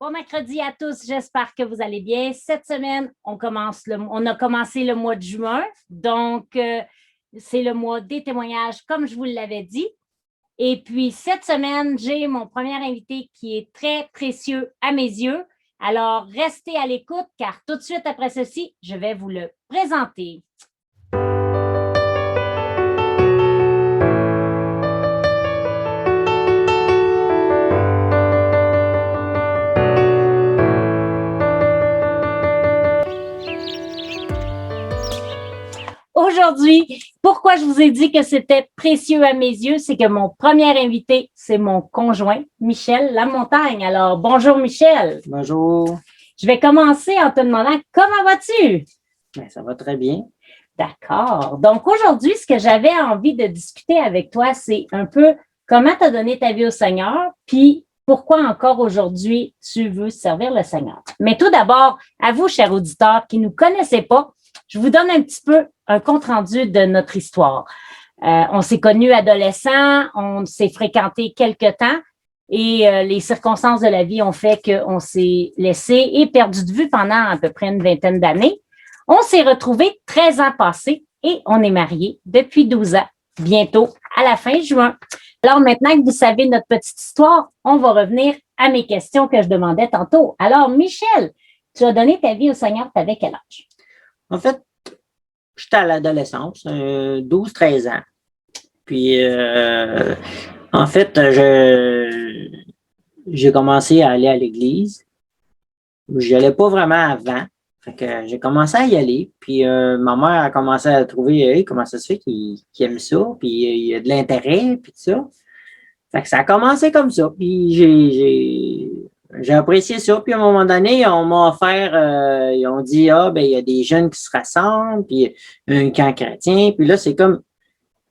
Bon mercredi à tous, j'espère que vous allez bien. Cette semaine, on a commencé le mois de juin, donc c'est le mois des témoignages, comme je vous l'avais dit. Et puis, cette semaine, j'ai mon premier invité qui est très précieux à mes yeux. Alors, restez à l'écoute, car tout de suite après ceci, je vais vous le présenter. Aujourd'hui, pourquoi je vous ai dit que c'était précieux à mes yeux, c'est que mon premier invité, c'est mon conjoint, Michel Lamontagne. Alors, bonjour Michel. Bonjour. Je vais commencer en te demandant comment vas-tu? Bien, ça va très bien. D'accord. Donc, aujourd'hui, ce que j'avais envie de discuter avec toi, c'est un peu comment tu as donné ta vie au Seigneur, puis pourquoi encore aujourd'hui tu veux servir le Seigneur. Mais tout d'abord, à vous, chers auditeurs, qui ne nous connaissez pas, je vous donne un petit peu un compte-rendu de notre histoire. On s'est connus adolescents, on s'est fréquentés quelque temps et les circonstances de la vie ont fait qu'on s'est laissé et perdu de vue pendant à peu près une vingtaine d'années. On s'est retrouvés 13 ans passés et on est mariés depuis 12 ans, bientôt à la fin juin. Alors maintenant que vous savez notre petite histoire, on va revenir à mes questions que je demandais tantôt. Alors Michel, tu as donné ta vie au Seigneur, tu avais quel âge? En fait, j'étais à l'adolescence, 12-13 ans. Puis, en fait, j'ai commencé à aller à l'église. J'y allais pas vraiment avant. Fait que j'ai commencé à y aller. Puis, ma mère a commencé à trouver hey, comment ça se fait qu'il aime ça. Puis, il y a de l'intérêt, puis tout ça. Fait que ça a commencé comme ça. Puis, j'ai apprécié ça. Puis, à un moment donné, on m'a offert, ils ont dit, ben, il y a des jeunes qui se rassemblent, puis un camp chrétien. Puis là, c'est comme,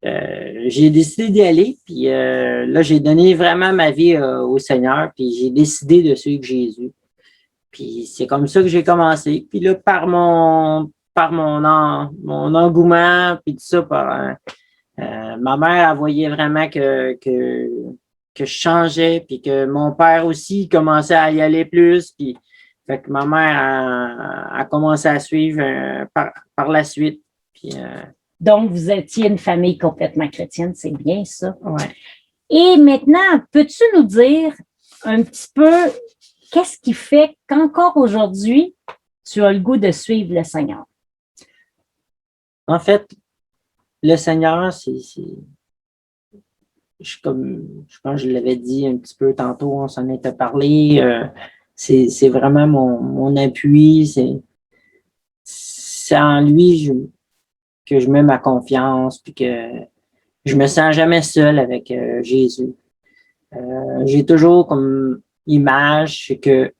j'ai décidé d'y aller. Puis là, j'ai donné vraiment ma vie au Seigneur. Puis, j'ai décidé de suivre Jésus. Puis, c'est comme ça que j'ai commencé. Puis là, mon engouement, puis tout ça, ma mère, elle voyait vraiment que je changeais, puis que mon père aussi commençait à y aller plus. Puis, fait que ma mère a commencé à suivre par la suite. Puis, donc, vous étiez une famille complètement chrétienne, c'est bien ça. Ouais. Et maintenant, peux-tu nous dire un petit peu qu'est-ce qui fait qu'encore aujourd'hui, tu as le goût de suivre le Seigneur? En fait, le Seigneur, je pense que je l'avais dit un petit peu tantôt, on s'en était parlé. C'est vraiment mon appui. C'est en lui que je mets ma confiance, puis que je me sens jamais seul avec Jésus. J'ai toujours comme image, c'est que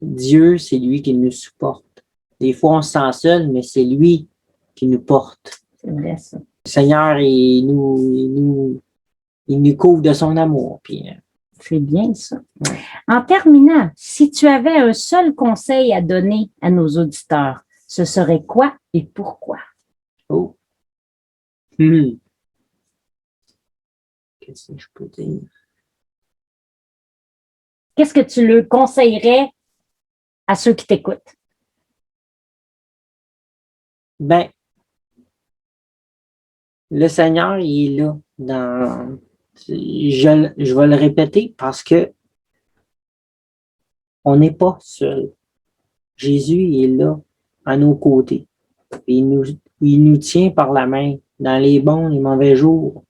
Dieu, c'est lui qui nous supporte. Des fois, on se sent seul, mais c'est lui qui nous porte. C'est vrai, ça. Le Seigneur, il nous couvre de son amour. Puis, c'est bien ça. Ouais. En terminant, si tu avais un seul conseil à donner à nos auditeurs, ce serait quoi et pourquoi? Oh. Qu'est-ce que je peux dire? Qu'est-ce que tu leur conseillerais à ceux qui t'écoutent? Ben, le Seigneur, il est là. Je vais le répéter parce que on n'est pas seul. Jésus, il est là, à nos côtés. Il nous tient par la main dans les bons et mauvais jours.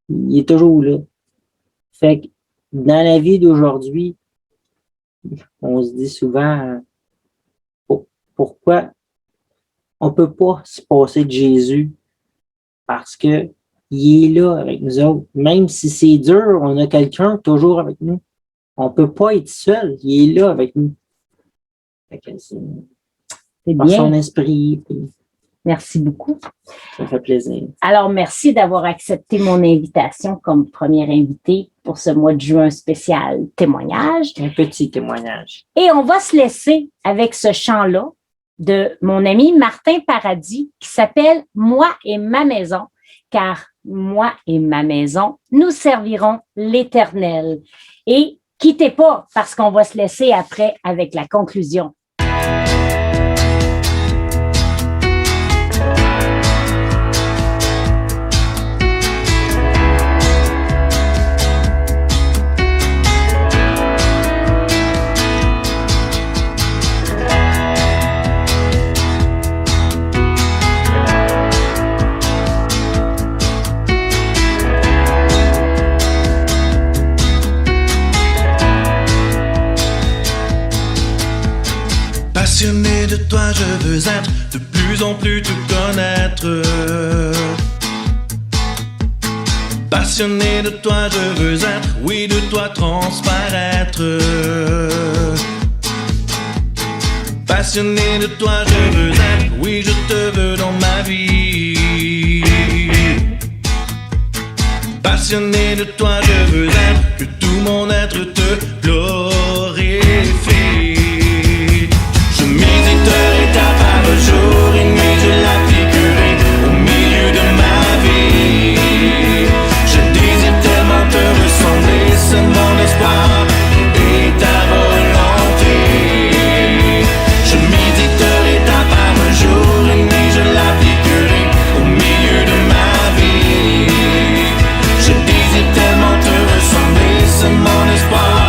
Il est toujours là. Fait que dans la vie d'aujourd'hui, on se dit souvent pourquoi on peut pas se passer de Jésus parce que il est là avec nous autres. Même si c'est dur, on a quelqu'un toujours avec nous. On peut pas être seul. Il est là avec nous. Fait que c'est par bien. son esprit. Puis, merci beaucoup. Ça fait plaisir. Alors, merci d'avoir accepté mon invitation comme première invitée pour ce mois de juin spécial témoignage. Un petit témoignage. Et on va se laisser avec ce chant-là de mon ami Martin Paradis qui s'appelle « Moi et ma maison », car moi et ma maison, nous servirons l'Éternel. Et quittez pas parce qu'on va se laisser après avec la conclusion. Passionné de toi, je veux être de plus en plus te connaître. Passionné de toi, je veux être, oui, de toi transparaître. Passionné de toi, je veux être, oui, je te veux dans ma vie. Passionné de toi, je veux être, que tout mon être te glorifie. Étape par jour et nuit, je l'appliquerai au milieu de ma vie. Je désire tellement te ressembler, c'est mon espoir et ta volonté. Je méditerai étape par jour et nuit, je l'appliquerai au milieu de ma vie. Je désire tellement te ressembler, c'est mon espoir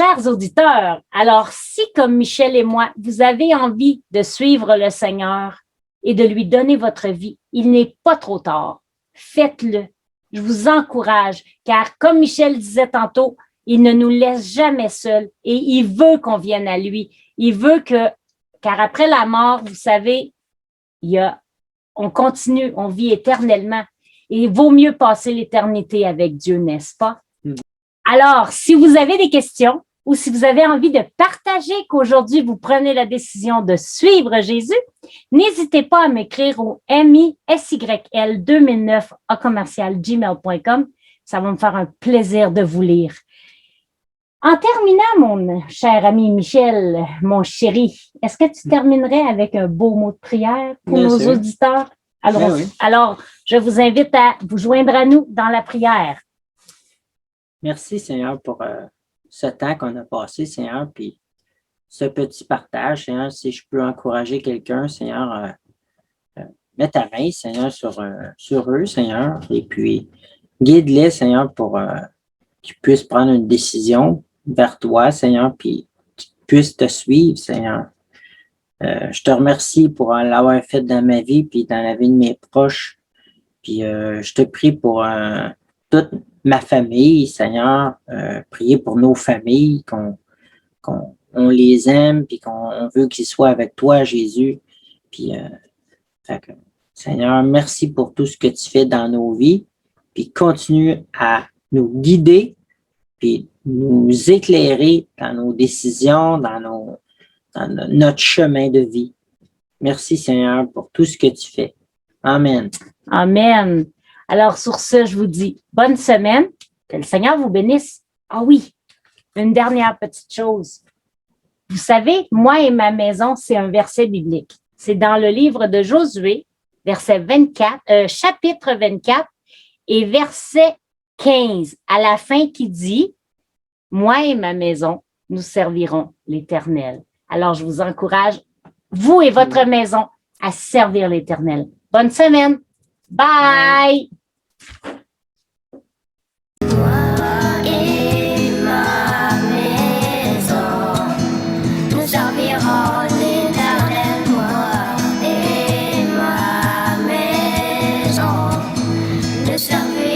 Chers auditeurs, alors si, comme Michel et moi, vous avez envie de suivre le Seigneur et de lui donner votre vie, il n'est pas trop tard. Faites-le. Je vous encourage, car comme Michel disait tantôt, il ne nous laisse jamais seuls et il veut qu'on vienne à lui. Il veut car après la mort, vous savez, on continue, on vit éternellement. Et il vaut mieux passer l'éternité avec Dieu, n'est-ce pas? Alors, si vous avez des questions ou si vous avez envie de partager qu'aujourd'hui vous prenez la décision de suivre Jésus, n'hésitez pas à m'écrire au misyl2009@gmail.com. Ça va me faire un plaisir de vous lire. En terminant, mon cher ami Michel, mon chéri, est-ce que tu terminerais avec un beau mot de prière pour Bien nos sûr. auditeurs? Ben oui. Alors, je vous invite à vous joindre à nous dans la prière. Merci, Seigneur, pour ce temps qu'on a passé, Seigneur, puis ce petit partage, Seigneur. Si je peux encourager quelqu'un, Seigneur, mets ta main, Seigneur, sur eux, Seigneur, et puis guide-les, Seigneur, pour qu'ils puissent prendre une décision vers toi, Seigneur, puis qu'ils puissent te suivre, Seigneur. Je te remercie pour l'avoir fait dans ma vie, puis dans la vie de mes proches. Puis je te prie pour toute ma famille, Seigneur. Prier pour nos familles, qu'on les aime, puis qu'on veut qu'ils soient avec toi, Jésus. Puis, Seigneur, merci pour tout ce que tu fais dans nos vies. Puis continue à nous guider, puis nous éclairer dans nos décisions, dans notre chemin de vie. Merci, Seigneur, pour tout ce que tu fais. Amen. Amen. Alors, sur ce, je vous dis bonne semaine. Que le Seigneur vous bénisse. Ah oui, une dernière petite chose. Vous savez, moi et ma maison, c'est un verset biblique. C'est dans le livre de Josué, chapitre 24 et verset 15, à la fin qui dit, « Moi et ma maison, nous servirons l'Éternel. » Alors, je vous encourage, vous et votre maison, à servir l'Éternel. Bonne semaine. Bye! Moi et ma maison, nous servirons l'Éternel. Moi et ma maison, nous servirons